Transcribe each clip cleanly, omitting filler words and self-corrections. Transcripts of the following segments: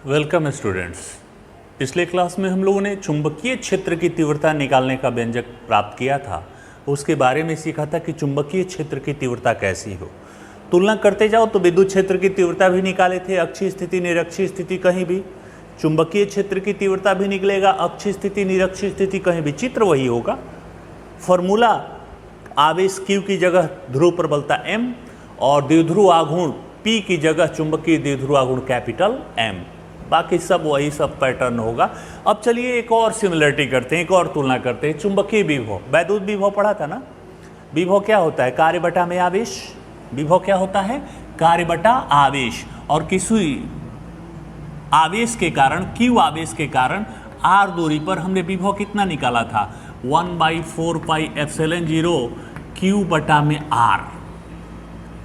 Welcome students. पिछले class में हम लोगों ने चुंबकीय क्षेत्र की तीव्रता निकालने का व्यंजक प्राप्त किया था। उसके बारे में सीखा था कि चुंबकीय क्षेत्र की तीव्रता कैसी हो। तुलना करते जाओ तो विद्युत क्षेत्र की तीव्रता भी निकाले थे, अक्षीय स्थिति निरक्षीय स्थिति कहीं भी। चुंबकीय क्षेत्र की तीव्रता भी निकलेगा, अक्षीय स्थिति निरक्षीय स्थिति कहीं भी, चित्र वही होगा। फॉर्मूला आवेश Q की जगह ध्रुव प्रबलता M और द्विध्रुव आघूर्ण P की जगह चुंबकीय द्विध्रुव आघूर्ण कैपिटल M। बाकी सब वही सब पैटर्न होगा। अब चलिए एक और सिमिलरिटी करते हैं, एक और तुलना करते हैं। चुंबकीय विभव, वैद्युत विभव पढ़ा था ना। विभव क्या होता है? कार्य बटा में आवेश। विभव क्या होता है? कार्य बटा आवेश। और किसी आवेश के कारण, Q आवेश के कारण R दूरी पर हमने विभव कितना निकाला था? 1/4πε0 Q बटा में R।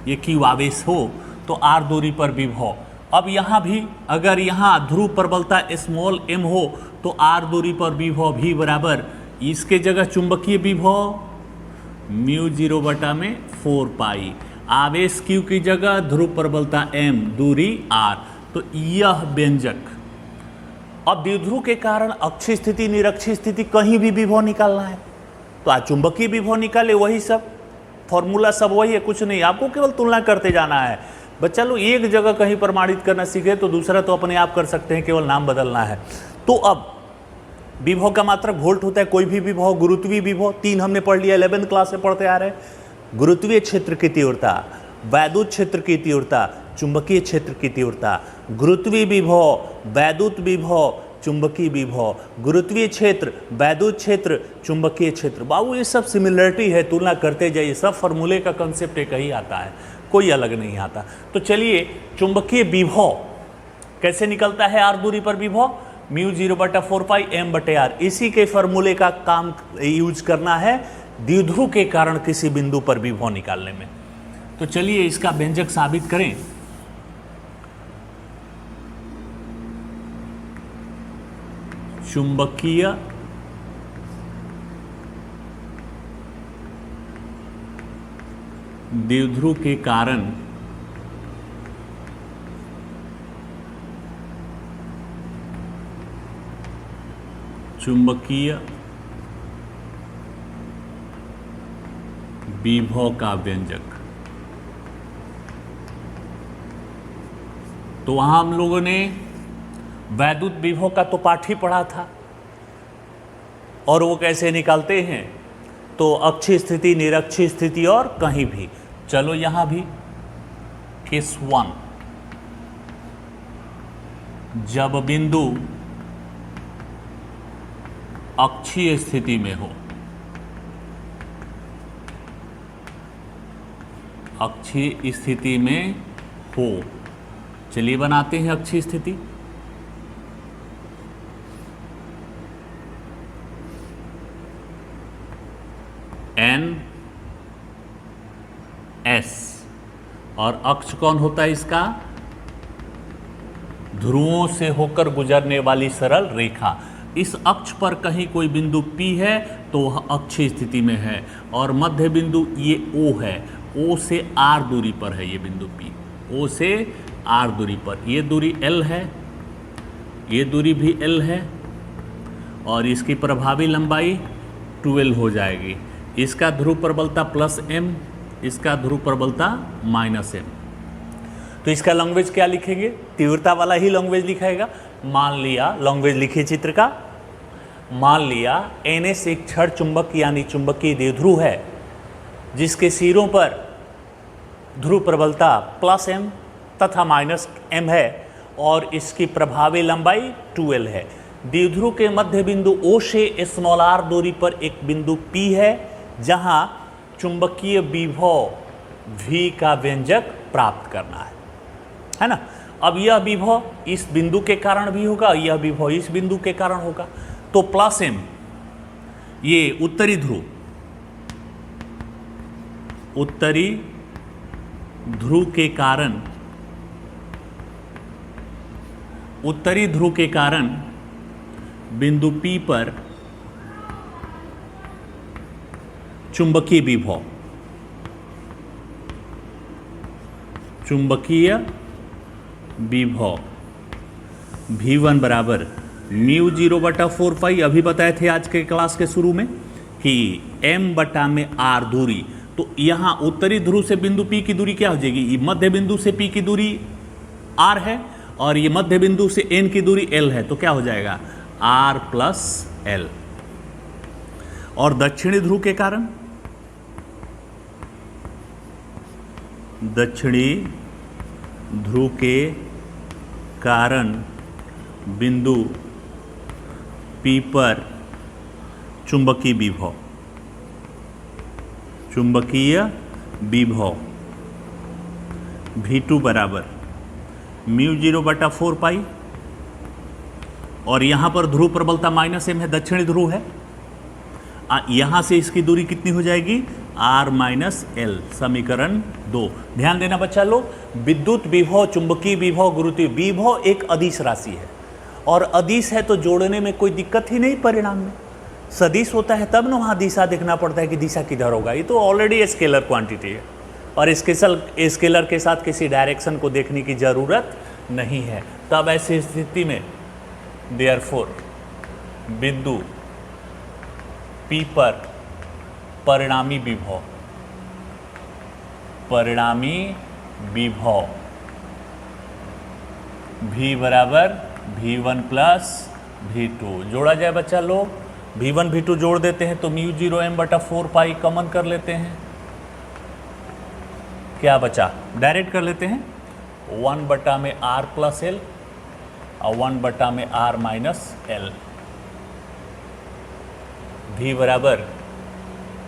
ये Q आवेश हो तो R दूरी पर विभव। अब यहाँ भी अगर यहाँ ध्रुव प्रबलता स्मॉल m हो तो R दूरी पर विभव भी बराबर इसके जगह चुंबकीय विभव μ0 बटा में 4π, आवेश Q की जगह ध्रुव प्रबलता m, दूरी R। तो यह व्यंजक। अब द्विध्रुव के कारण अक्षीय स्थिति निरक्षीय स्थिति कहीं भी विभव निकालना है तो आज चुंबकीय विभव निकाले, वही सब फॉर्मूला सब वही है, कुछ नहीं। आपको केवल तुलना करते जाना है। बच्चा लोग एक जगह कहीं प्रमाणित करना सीखे तो दूसरा तो अपने आप कर सकते हैं, केवल नाम बदलना है। तो अब विभव का मात्रक वोल्ट होता है, कोई भी विभव। गुरुत्वीय विभव 3 हमने पढ़ लिया, 11th क्लास से पढ़ते आ रहे हैं। गुरुत्वीय क्षेत्र की तीव्रता, वैद्युत क्षेत्र की तीव्रता, चुंबकीय क्षेत्र की तीव्रता। गुरुत्वीय विभव, वैद्युत विभव, चुंबकीय विभव। गुरुत्वीय क्षेत्र, वैद्युत क्षेत्र, चुंबकीय क्षेत्र। बाबू ये सब सिमिलरिटी है, तुलना करते जाइए। सब फॉर्मूले का कंसेप्ट एक ही आता है, कोई अलग नहीं आता। तो चलिए चुंबकीय विभव कैसे निकलता है? R दूरी पर विभव μ0 बटा 4π m बटे R। इसी के फॉर्मूले का काम यूज करना है द्विध्रुव के कारण किसी बिंदु पर विभव निकालने में। तो चलिए इसका व्यंजक साबित करें। चुंबकीय द्विध्रुव के कारण चुंबकीय विभव का व्यंजक। तो वहां हम लोगों ने वैद्युत विभव का तो पाठ ही पढ़ा था और वो कैसे निकालते हैं, तो अक्षीय स्थिति निरक्षीय स्थिति और कहीं भी। चलो यहां भी केस 1, जब बिंदु अक्षीय स्थिति में हो, अक्षीय स्थिति में हो। चलिए बनाते हैं अक्षीय स्थिति। NS और अक्ष कौन होता है इसका? ध्रुवों से होकर गुजरने वाली सरल रेखा। इस अक्ष पर कहीं कोई बिंदु P है तो वह अक्षीय स्थिति में है और मध्य बिंदु ये O है। O से R दूरी पर है ये बिंदु P, O से R दूरी पर। ये दूरी L है, ये दूरी भी L है और इसकी प्रभावी लंबाई 12 हो जाएगी। इसका ध्रुव प्रबलता +m, इसका ध्रुव प्रबलता -m। तो इसका लैंग्वेज क्या लिखेंगे? तीव्रता वाला ही लैंग्वेज लिखाएगा। मान लिया, लैंग्वेज लिखिए चित्र का। मान लिया NS एक क्षण चुंबक यानी चुंबकीय द्विध्रुव है जिसके सिरों पर ध्रुव प्रबलता +m तथा -m है और इसकी प्रभावी लंबाई 12 है। द्विध्रुव के मध्य बिंदु O से स्मॉल r दूरी पर एक बिंदु P है जहां चुंबकीय विभव V का व्यंजक प्राप्त करना है ना। अब यह विभव इस बिंदु के कारण भी होगा, यह विभव इस बिंदु के कारण होगा। तो +m ये उत्तरी ध्रुव, उत्तरी ध्रुव के कारण, उत्तरी ध्रुव के कारण बिंदु P पर चुंबकीय विभव, चुंबकीय विभव V1 बराबर म्यू 0/4 अभी बताए थे आज के क्लास के शुरू में कि m बटा में r दूरी, तो यहाँ उत्तरी ध्रुव से बिंदु P की दूरी क्या हो जाएगी, ये मध्य बिंदु से P की दूरी r है और ये मध्य बिंदु से n की दूरी l है, तो क्या हो जाएगा r प्लस l। और दक्षिणी ध्रुव के कारण, दक्षिणी ध्रुव के कारण बिंदु P पर चुंबकीय विभव, चुंबकीय विभव V2 बराबर म्यू 0/4 और यहाँ पर ध्रुव प्रबलता -m है, दक्षिणी ध्रुव है। यहाँ से इसकी दूरी कितनी हो जाएगी r - l, समीकरण 2। ध्यान देना बच्चा लोग, विद्युत विभव, चुंबकीय विभव, गुरुत्वीय विभव एक अदिश राशि है और अदिश है तो जोड़ने में कोई दिक्कत ही नहीं परिणाम में। सदिश होता है तब ना वहाँ दिशा देखना पड़ता है कि दिशा किधर होगा, ये तो ऑलरेडी स्केलर क्वांटिटी है और स्केलर के साथ किसी डायरेक्शन को देखने की ज़रूरत नहीं है। तब ऐसी स्थिति में देयरफॉर बिंदु P पर परिणामी विभव, परिणामी विभव V बराबर V1 प्लस V2 जोड़ा जाए बच्चा लोग, V1 V2 जोड़ देते हैं तो म्यू 0m/4 कॉमन कर लेते हैं, क्या बचा डायरेक्ट कर लेते हैं 1 बटा में r प्लस l और 1 बटा में r माइनस l। V बराबर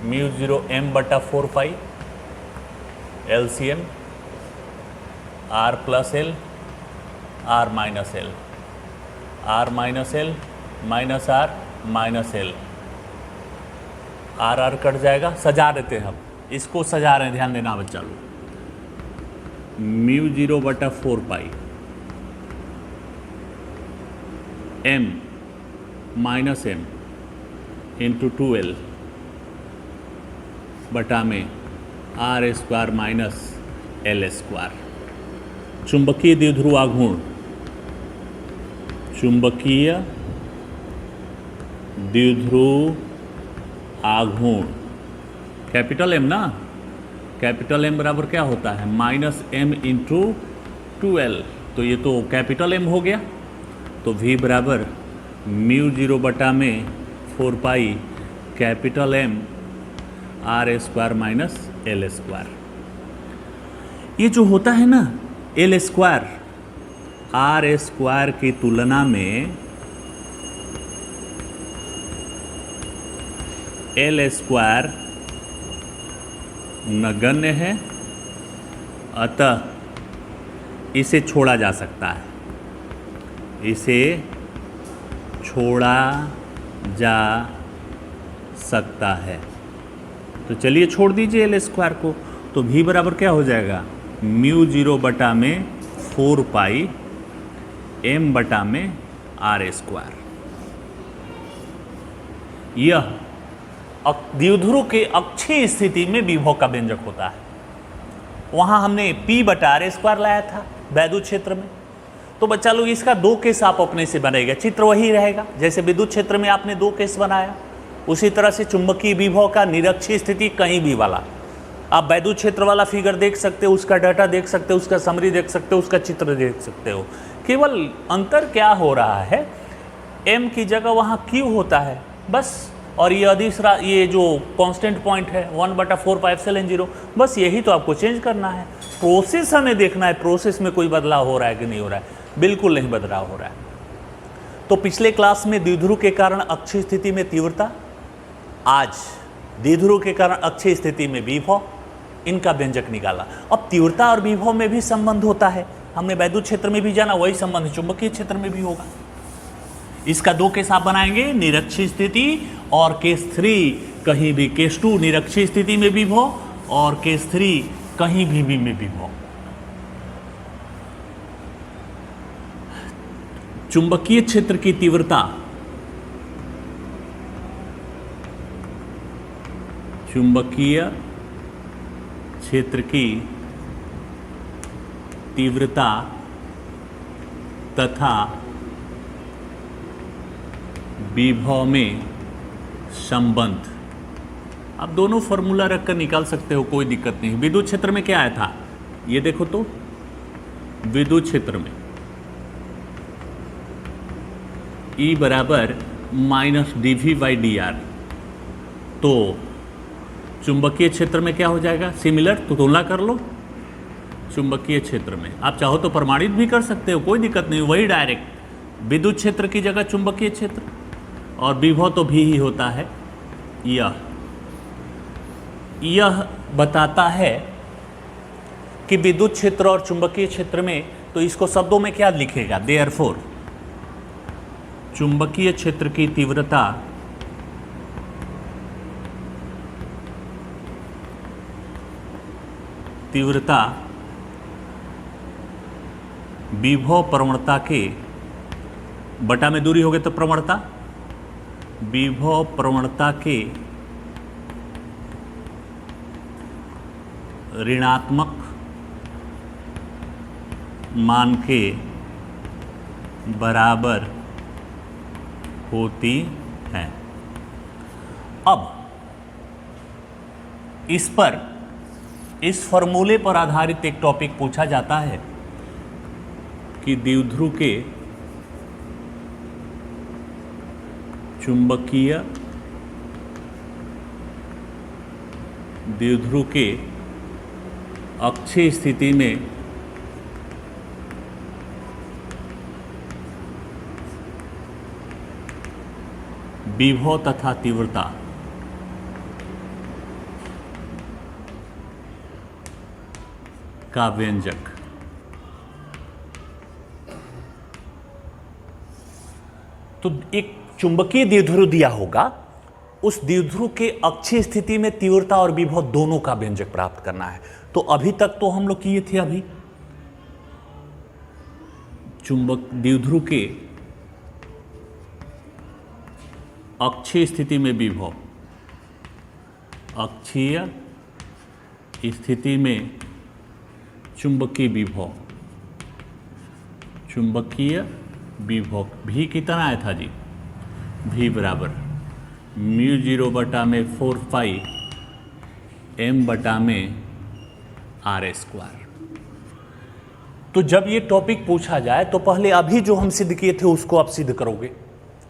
mu 0m/4 LCM r plus l r minus l, r minus l minus r minus l, r cut जाएगा। सजा देते हैं, हम इसको सजा रहे हैं, ध्यान देना बच्चा लोग। Mu 0/4 m minus m into 2l बटा में r² माइनस l²। चुंबकीय द्विध्रुव आघूर्ण, चुंबकीय द्विध्रुव आघूर्ण कैपिटल M ना, कैपिटल M बराबर क्या होता है -m इंटू 2l, तो ये तो कैपिटल M हो गया। तो V बराबर म्यू 0 बटा में 4 capital M r² minus l²। ये जो होता है ना l² r² की तुलना में l² नगण्य है, अतः इसे छोड़ा जा सकता है, इसे छोड़ा जा सकता है। तो चलिए छोड़ दीजिए l² को, तो V बराबर क्या हो जाएगा म्यू 0 बटा में 4 m बटा में r²। यह द्विध्रुव के अक्षीय स्थिति में विभव का व्यंजक होता है। वहाँ हमने P बटा r² लाया था वैद्युत क्षेत्र में, तो बच्चा लोग इसका 2 केस आप अपने से बनेगा, चित्र वही रहेगा जैसे विद्युत क्षेत्र में आपने 2 केस बनाया, उसी तरह से चुंबकीय विभव का निरक्षीय स्थिति कहीं भी वाला आप वैद्युत क्षेत्र वाला फिगर देख सकते हो, उसका डाटा देख सकते हो, उसका समरी देख सकते हो, उसका चित्र देख सकते हो। केवल अंतर क्या हो रहा है, m की जगह वहाँ q होता है बस, और ये ये जो कांस्टेंट पॉइंट है 1/4 बस, यही तो आपको चेंज करना है। प्रोसेस हमें देखना है, प्रोसेस में कोई बदलाव हो रहा है कि नहीं हो रहा है, बिल्कुल नहीं बदलाव हो रहा है। तो पिछले क्लास में द्विध्रुव के कारण अक्षीय स्थिति में तीव्रता, आज द्विध्रुव के कारण अक्षीय स्थिति में विभव, इनका व्यंजक निकाला। अब तीव्रता और विभव में भी संबंध होता है, हमने वैद्युत क्षेत्र में भी जाना, वही संबंध चुंबकीय क्षेत्र में भी होगा। इसका 2 केस आप बनाएंगे, निरक्षीय स्थिति और केस 3 कहीं भी, केस 2 निरक्षीय स्थिति में विभव और केस 3 कहीं भी में विभव। चुंबकीय क्षेत्र की तीव्रता, चुंबकीय क्षेत्र की तीव्रता तथा विभव में संबंध। आप दोनों फॉर्मूला रखकर निकाल सकते हो, कोई दिक्कत नहीं। विद्युत क्षेत्र में क्या आया था, ये देखो तो, विद्युत क्षेत्र में E बराबर माइनस dV/dr। तो चुंबकीय क्षेत्र में क्या हो जाएगा, सिमिलर, तो तुलना कर लो। चुंबकीय क्षेत्र में आप चाहो तो प्रमाणित भी कर सकते हो, कोई दिक्कत नहीं, वही डायरेक्ट विद्युत क्षेत्र की जगह चुंबकीय क्षेत्र, और विभव तो भी ही होता है। यह बताता है कि विद्युत क्षेत्र और चुंबकीय क्षेत्र में, तो इसको शब्दों में क्या लिखेगा, देयरफॉर चुंबकीय क्षेत्र की तीव्रता विभव प्रवणता के बटा में दूरी हो गई तो प्रवणता, विभव प्रवणता के ऋणात्मक मान के बराबर होती है। अब इस फॉर्मूले पर आधारित एक टॉपिक पूछा जाता है कि द्विध्रुव के चुंबकीय द्विध्रुव के अक्षीय स्थिति में विभव तथा तीव्रता का व्यंजक। तो एक चुंबकीय द्विध्रुव दिया होगा, उस द्विध्रुव के अक्षीय स्थिति में तीव्रता और विभव दोनों का व्यंजक प्राप्त करना है। तो अभी तक तो हम लोग किए थे, अभी चुंबक द्विध्रुव के अक्षीय स्थिति में विभव, अक्षीय स्थिति में चुंबकीय विभव, चुंबकीय विभव भी कितना आया था जी, भी बराबर μ0/4π m/r²। तो जब ये टॉपिक पूछा जाए तो पहले अभी जो हम सिद्ध किए थे उसको आप सिद्ध करोगे।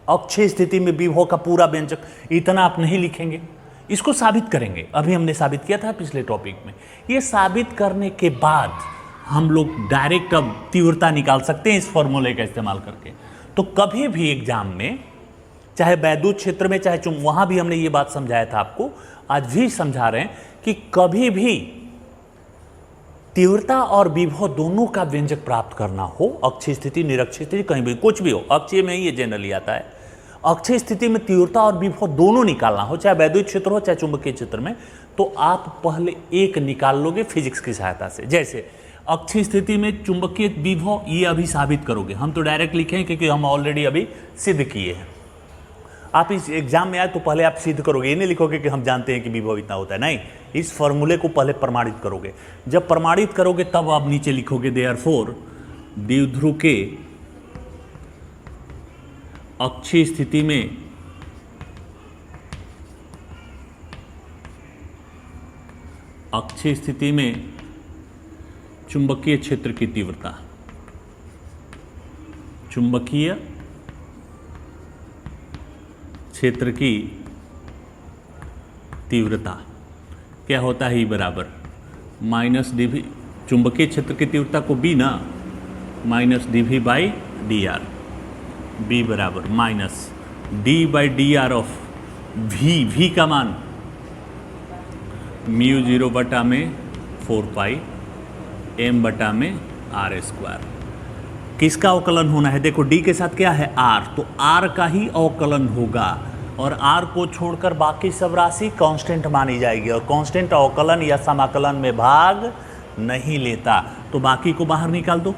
अक्षीय स्थिति में विभव का पूरा व्यंजक, इतना आप नहीं लिखेंगे, इसको साबित करेंगे। अभी हमने साबित किया था पिछले टॉपिक में। ये साबित करने के बाद हम लोग डायरेक्ट अब तीव्रता निकाल सकते हैं इस फॉर्मूले का इस्तेमाल करके। तो कभी भी एग्जाम में, चाहे वैद्युत क्षेत्र में चाहे वहां भी हमने ये बात समझाया था आपको, आज भी समझा रहे हैं कि कभी भी तीव्रता और विभव दोनों का व्यंजक प्राप्त करना हो, अक्षीय स्थिति निरक्षीय स्थिति कहीं भी कुछ भी हो, अक्षीय में ही ये जनरली आता है, अक्षीय स्थिति में तीव्रता और विभव दोनों निकालना हो, चाहे वैद्युत क्षेत्र हो चाहे चुंबकीय क्षेत्र में, तो आप पहले एक निकाल लोगे फिजिक्स की सहायता से। जैसे अक्षीय स्थिति में चुंबकीय विभव, ये अभी साबित करोगे, हम तो डायरेक्ट लिखें क्योंकि हम ऑलरेडी अभी सिद्ध किए हैं। आप इस एग्जाम में आए तो पहले आप सिद्ध करोगे, ये नहीं लिखोगे कि हम जानते हैं कि विभव इतना होता है, नहीं, इस फॉर्मूले को पहले प्रमाणित करोगे। जब प्रमाणित करोगे तब आप नीचे लिखोगे देयरफॉर द्विध्रुव के अक्षीय स्थिति में चुंबकीय क्षेत्र की तीव्रता, चुंबकीय क्षेत्र की तीव्रता क्या होता है, बराबर माइनस dV, चुंबकीय क्षेत्र की तीव्रता को B ना, माइनस dV/dr, B बराबर माइनस d/dr ऑफ V का मान μ0/4π m/r²। किसका अवकलन होना है, देखो d के साथ क्या है r, तो r का ही अवकलन होगा और r को छोड़कर बाकी सब राशि कांस्टेंट मानी जाएगी और कांस्टेंट अवकलन या समाकलन में भाग नहीं लेता, तो बाकी को बाहर निकाल दो।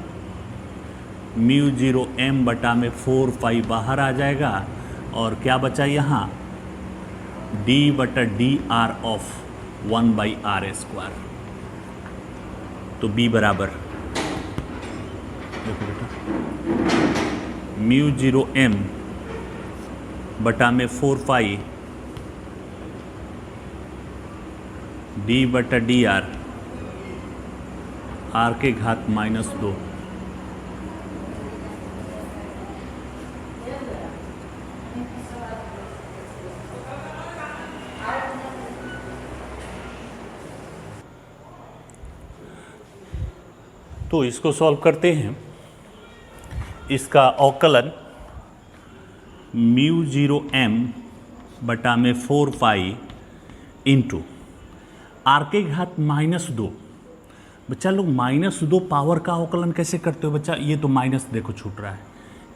μ0 m/4π बाहर आ जाएगा और क्या बचा यहाँ, d/dr ऑफ 1/r²। तो b बराबर देखो बेटा μ0 m बटा में 4 पाई डी बटा डी आर, आर के घात -2। तो इसको सॉल्व करते हैं। इसका अवकलन μ0m बटा में 4 पाई इंटू आर के घात -2। बच्चा लोग -2 पावर का अवकलन कैसे करते हो बच्चा? ये तो माइनस देखो छूट रहा है,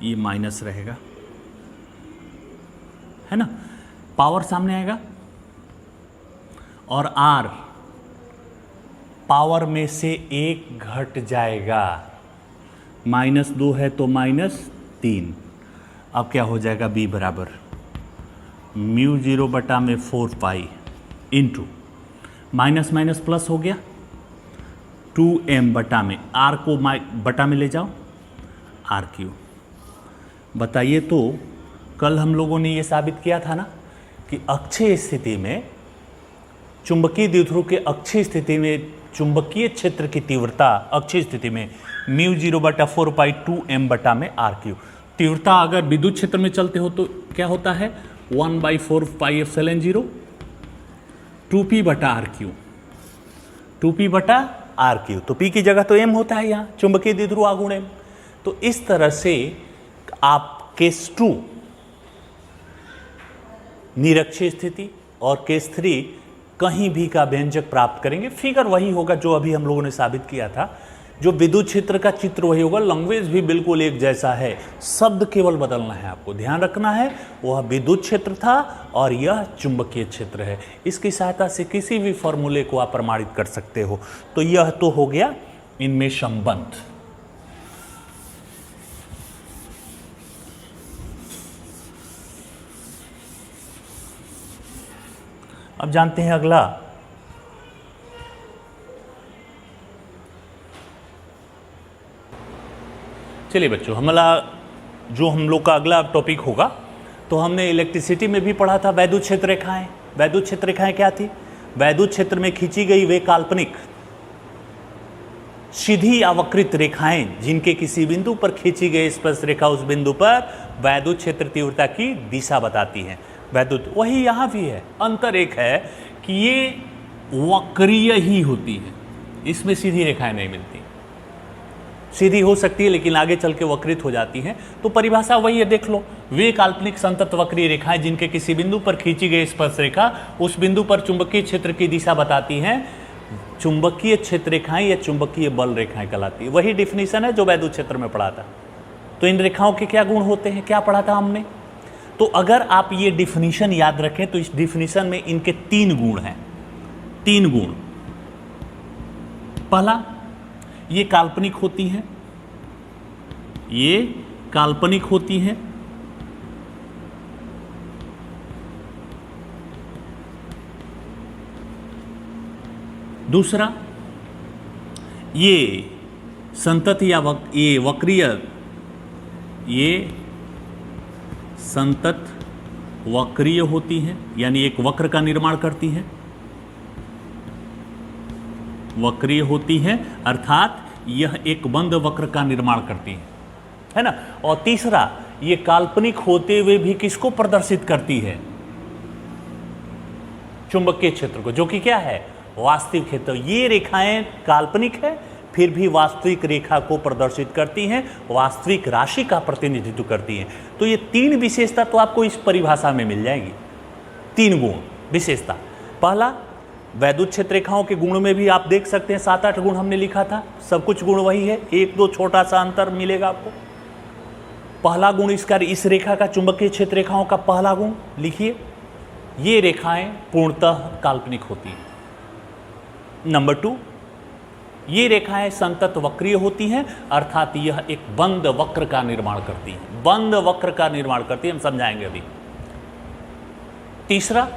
ये माइनस रहेगा, है ना, पावर सामने आएगा, और आर पावर में से 1 घट जाएगा, -2 है तो -3। अब क्या हो जाएगा? b बराबर μ0 बटा में 4 pi into minus minus plus हो गया 2m बटा में, r को बटा में ले जाओ, r3। बताइए तो कल हम लोगों ने ये साबित किया था ना कि अक्षीय स्थिति में, चुंबकीय द्विध्रुव के अक्षीय स्थिति में चुंबकीय क्षेत्र की तीव्रता अक्षीय स्थिति में μ0 बटा 4 पाई 2m बटा में r3। तीव्रता अगर विद्युत क्षेत्र में चलते हो तो क्या होता है? 1/4 पाई एप्सिलॉन 0 2p बटा r3, 2p बटा r3। तो p की जगह तो m होता है यहाँ, चुंबकीय द्विध्रुव आघूर्ण m। तो इस तरह से आप केस 2 निरक्षीय स्थिति और केस 3 कहीं भी का व्यंजक प्राप्त करेंगे। फिगर वही होगा जो अभी हम लोगों ने साबित किया था, जो विद्युत क्षेत्र का चित्र वही होगा, लैंग्वेज भी बिल्कुल एक जैसा है, शब्द केवल बदलना है। आपको ध्यान रखना है वह विद्युत क्षेत्र था और यह चुंबकीय क्षेत्र है। इसकी सहायता से किसी भी फॉर्मूले को आप प्रमाणित कर सकते हो। तो यह तो हो गया इनमें संबंध। अब जानते हैं अगला, चलिए बच्चों, जो हम लोग का अगला टॉपिक होगा, तो हमने इलेक्ट्रिसिटी में भी पढ़ा था वैद्युत क्षेत्र रेखाएं। वैद्युत क्षेत्र रेखाएं क्या थी? वैद्युत क्षेत्र में खींची गई वे काल्पनिक सीधी या वक्रित रेखाएं जिनके किसी बिंदु पर खींची गई स्पर्श रेखा उस बिंदु पर वैद्युत क्षेत्र तीव्रता की दिशा बताती है। वैद्युत वही यहाँ भी है, अंतर एक है कि ये वक्रीय ही होती है, इसमें सीधी रेखाएं नहीं मिलती। सीधी हो सकती है लेकिन आगे चल के वक्रित हो जाती हैं। तो परिभाषा वही है, देख लो, वे काल्पनिक संतत वक्रीय रेखाएं जिनके किसी बिंदु पर खींची गई स्पर्श रेखा उस बिंदु पर चुंबकीय क्षेत्र की दिशा बताती हैं, चुंबकीय क्षेत्र रेखाएं या चुंबकीय बल रेखाएं कहलाती है। वही डिफिनीशन है जो वैद्युत क्षेत्र में पढ़ा था। तो इन रेखाओं के क्या गुण होते हैं, क्या पढ़ा था हमने? तो अगर आप ये डिफिनीशन याद रखें तो इस डिफिनीशन में इनके 3 गुण हैं। 3 गुण। पहला, ये काल्पनिक होती हैं, ये काल्पनिक होती हैं। दूसरा, ये संतत या ये वक्रीय, ये संतत वक्रीय होती हैं, यानी एक वक्र का निर्माण करती हैं, वक्रीय होती है, अर्थात यह एक बंद वक्र का निर्माण करती है ना। और तीसरा, ये काल्पनिक होते हुए भी किसको प्रदर्शित करती है? चुंबकीय क्षेत्र को, जो कि क्या है? वास्तविक क्षेत्र। ये रेखाएं काल्पनिक है फिर भी वास्तविक रेखा को प्रदर्शित करती हैं, वास्तविक राशि का प्रतिनिधित्व करती हैं। तो ये 3 विशेषता तो आपको इस परिभाषा में मिल जाएगी। 3 गुण विशेषता। पहला, वैद्युत क्षेत्र रेखाओं के गुण में भी आप देख सकते हैं 7-8 गुण हमने लिखा था, सब कुछ गुण वही है, 1-2 छोटा सा अंतर मिलेगा आपको। पहला गुण इसका, इस रेखा का, चुंबकीय क्षेत्र रेखाओं का पहला गुण लिखिए, ये रेखाएं पूर्णतः काल्पनिक होती हैं। नंबर 2, ये रेखाएं संतत वक्रीय होती हैं, अर्थात यह एक बंद वक्र का निर्माण करती हैं, बंद वक्र का निर्माण करती हैं, हम समझाएंगे अभी। तीसरा,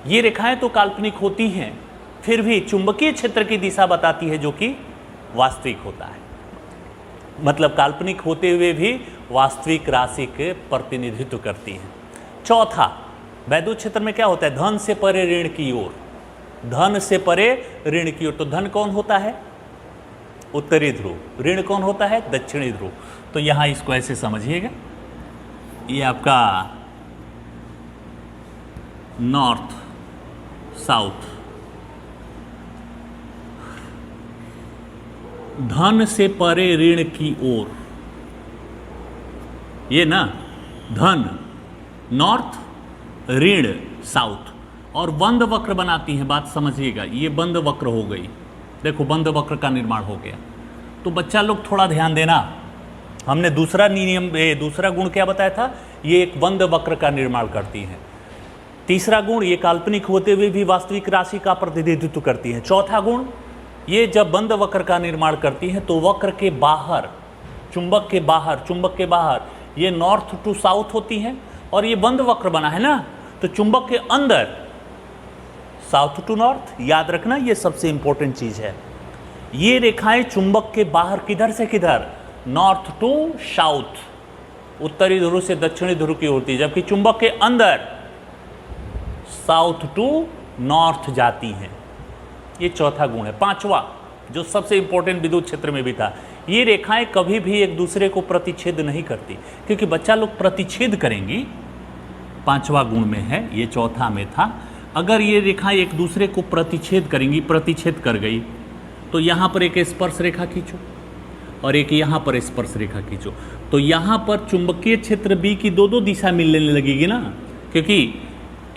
ये रेखाएं तो काल्पनिक होती हैं फिर भी चुंबकीय क्षेत्र की दिशा बताती है, जो कि वास्तविक होता है। मतलब काल्पनिक होते हुए भी वास्तविक राशि के प्रतिनिधित्व करती हैं। चौथा, वैद्युत क्षेत्र में क्या होता है, धन से परे ऋण की ओर, धन से परे ऋण की ओर। तो धन कौन होता है, उत्तरी ध्रुव, ऋण कौन होता है, दक्षिणी ध्रुव। तो यहां इसको ऐसे समझिएगा, ये आपका नॉर्थ साउथ, धन से परे ऋण की ओर, ये ना धन नॉर्थ, ऋण साउथ, और बंद वक्र बनाती हैं। बात समझिएगा, ये बंद वक्र हो गई, देखो बंद वक्र का निर्माण हो गया। तो बच्चा लोग थोड़ा ध्यान देना, हमने दूसरा नियम, दूसरा गुण क्या बताया था, ये एक बंद वक्र का निर्माण करती हैं। तीसरा गुण, ये काल्पनिक होते हुए भी वास्तविक राशि का प्रतिनिधित्व करती हैं। चौथा गुण, ये जब बंद वक्र का निर्माण करती हैं तो वक्र के बाहर, चुंबक के बाहर ये नॉर्थ टू साउथ होती हैं, और ये बंद वक्र बना है ना, तो चुंबक के अंदर साउथ टू नॉर्थ, याद रखना ये सबसे इंपॉर्टेंट चीज है। ये रेखाएं चुंबक के बाहर किधर से किधर, नॉर्थ टू साउथ, उत्तरी ध्रुव से दक्षिणी ध्रुव की होती है, जबकि चुंबक के अंदर साउथ टू नॉर्थ जाती हैं। ये चौथा गुण है। पांचवा, जो सबसे इंपॉर्टेंट विद्युत क्षेत्र में भी था, ये रेखाएं कभी भी एक दूसरे को प्रतिच्छेद नहीं करती, क्योंकि बच्चा लोग प्रतिच्छेद करेंगी, पांचवा गुण में है, ये चौथा में था। अगर ये रेखाएं एक दूसरे को प्रतिच्छेद करेंगी, प्रतिच्छेद कर गई, तो यहाँ पर एक स्पर्श रेखा खींचो और एक यहाँ पर स्पर्श रेखा खींचो, तो यहाँ पर चुंबकीय क्षेत्र बी की दो दिशा मिलने लगेगी ना, क्योंकि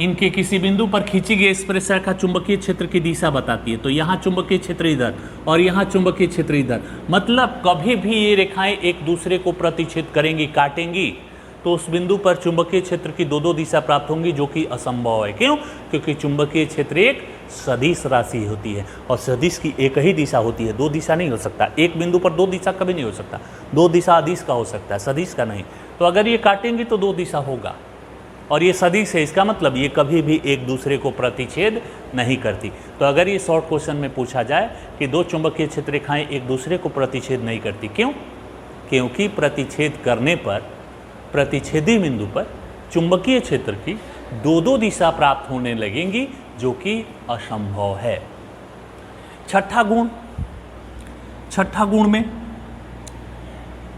इनके किसी बिंदु पर खींची गई स्पर्श रेखा चुंबकीय क्षेत्र की दिशा बताती है। तो यहाँ चुंबकीय क्षेत्र इधर और यहाँ चुंबकीय क्षेत्र इधर, मतलब कभी भी ये रेखाएं एक दूसरे को प्रतिच्छेद करेंगी, काटेंगी, तो उस बिंदु पर चुंबकीय क्षेत्र की दो दिशा प्राप्त होंगी, जो कि असंभव है। क्यों? क्योंकि चुंबकीय क्षेत्र एक सदिश राशि होती है, और सदिश की एक ही दिशा होती है, दो दिशा नहीं हो सकता। एक बिंदु पर दो दिशा कभी नहीं हो सकता, दो दिशा अदिश का हो सकता है, सदिश का नहीं। तो अगर ये काटेंगे तो दो दिशा होगा, और ये सदिश है, इसका मतलब ये कभी भी एक दूसरे को प्रतिच्छेद नहीं करती। तो अगर ये शॉर्ट क्वेश्चन में पूछा जाए कि दो चुंबकीय क्षेत्र रेखाएं एक दूसरे को प्रतिच्छेद नहीं करती, क्यों? क्योंकि प्रतिच्छेद करने पर प्रतिच्छेदी बिंदु पर चुंबकीय क्षेत्र की दो दिशा प्राप्त होने लगेंगी, जो कि असंभव है। छठा गुण में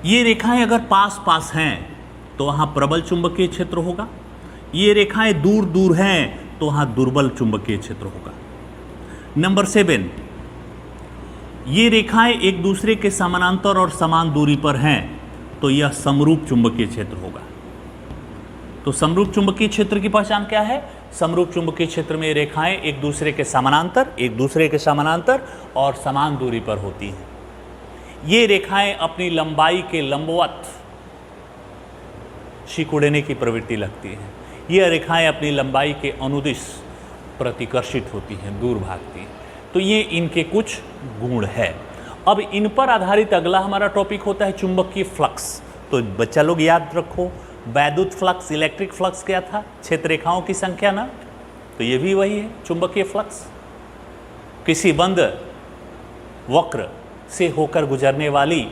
ये रेखाएं अगर पास पास हैं तो वहां प्रबल चुंबकीय क्षेत्र होगा, ये रेखाएं दूर दूर हैं तो वहां दुर्बल चुंबकीय क्षेत्र होगा। नंबर 7, ये रेखाएं एक दूसरे के समानांतर और समान दूरी पर हैं तो यह समरूप चुंबकीय क्षेत्र होगा। तो समरूप चुंबकीय क्षेत्र की पहचान क्या है? समरूप चुंबकीय क्षेत्र में रेखाएं एक दूसरे के समानांतर और समान दूरी पर होती हैं। ये रेखाएं अपनी लंबाई के लंबवत सिकुड़ने की प्रवृत्ति लगती है। ये रेखाएं अपनी लंबाई के अनुदिश प्रतिकर्षित होती हैं, दूर भागती हैं। तो ये इनके कुछ गुण है। अब इन पर आधारित अगला हमारा टॉपिक होता है चुंबकीय फ्लक्स। तो बच्चा लोग याद रखो, वैद्युत फ्लक्स, इलेक्ट्रिक फ्लक्स क्या था? क्षेत्र रेखाओं की संख्या ना, तो ये भी वही है चुंबकीय फ्लक्स। किसी बंद वक्र से होकर गुजरने वाली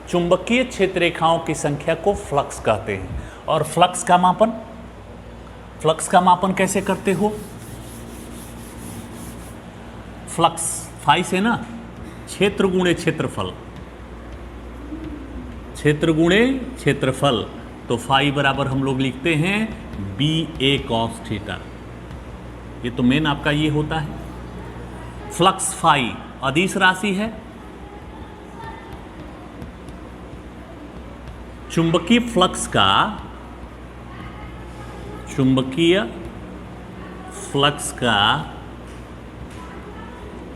चुंबकीय क्षेत्र रेखाओं की संख्या को फ्लक्स कहते हैं। और फ्लक्स का मापन कैसे करते हो? फ्लक्स फाई से ना, क्षेत्र गुणे क्षेत्रफल। तो फाई बराबर हम लोग लिखते हैं BA cos थीटा। ये तो मेन आपका ये होता है। फ्लक्स फाई अदिश राशि है। चुंबकीय फ्लक्स का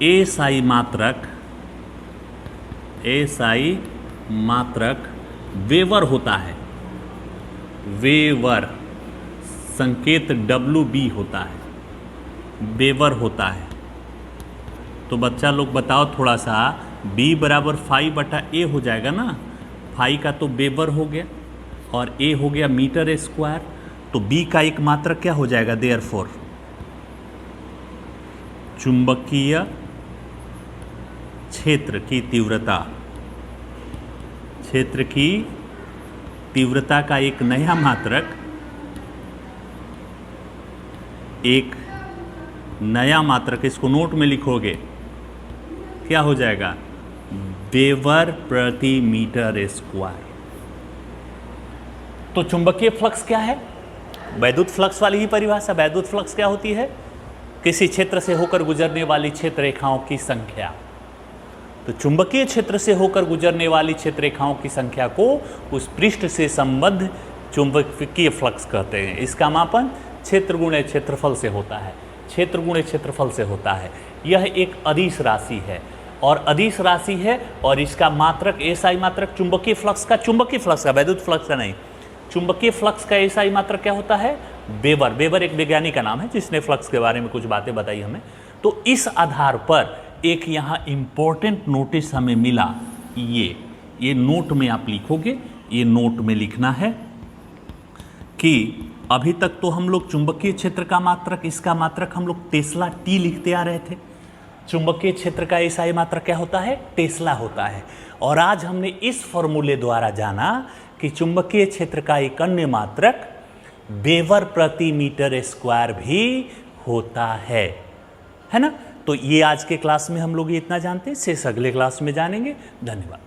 एसआई मात्रक वेबर होता है। वेबर संकेत WB होता है, वेबर होता है। तो बच्चा लोग बताओ थोड़ा सा, B बराबर फाई बटा A हो जाएगा ना। फाई का तो वेबर हो गया और A हो गया मीटर स्क्वायर। तो B का एक मात्रक क्या हो जाएगा? देयरफॉर चुंबकीय क्षेत्र की तीव्रता का एक नया मात्रक एक नया मात्रक, इसको नोट में लिखोगे, क्या हो जाएगा? वेबर प्रति मीटर स्क्वायर। तो चुंबकीय फ्लक्स क्या है? वैद्युत फ्लक्स वाली ही परिभाषा। वैद्युत फ्लक्स क्या होती है? किसी क्षेत्र से होकर गुजरने वाली क्षेत्र रेखाओं की संख्या। तो चुंबकीय क्षेत्र से होकर गुजरने वाली क्षेत्र रेखाओं की संख्या को उस पृष्ठ से संबद्ध चुंबकीय फ्लक्स कहते हैं। इसका मापन क्षेत्र गुणे क्षेत्रफल से होता है। क्षेत्र गुणे क्षेत्रफल से होता है। यह एक अदिश राशि है और अदिश राशि है और इसका मात्रक एसआई मात्रक चुंबकीय फ्लक्स का वैद्युत फ्लक्स का नहीं, चुंबकीय फ्लक्स का एसआई मात्रक क्या होता है? वेबर। वेबर एक वैज्ञानिक का नाम है जिसने फ्लक्स के बारे में कुछ बातें बताई हमें। तो इस आधार पर एक यहाँ इंपॉर्टेंट नोटिस हमें मिला। ये नोट में आप लिखोगे, ये नोट में लिखना है कि अभी तक तो हम लोग चुंबकीय क्षेत्र का मात्रक, इसका मात्रक हम लोग टेस्ला टी लिखते आ रहे थे। चुंबकीय क्षेत्र का एसआई मात्रक क्या होता है? टेस्ला होता है। और आज हमने इस फॉर्मूले द्वारा जाना कि चुंबकीय क्षेत्र का एक अन्य मात्रक वेबर प्रति मीटर स्क्वायर भी होता है ना? तो ये आज के क्लास में हम लोग ये इतना जानते हैं, शेष अगले क्लास में जानेंगे। धन्यवाद।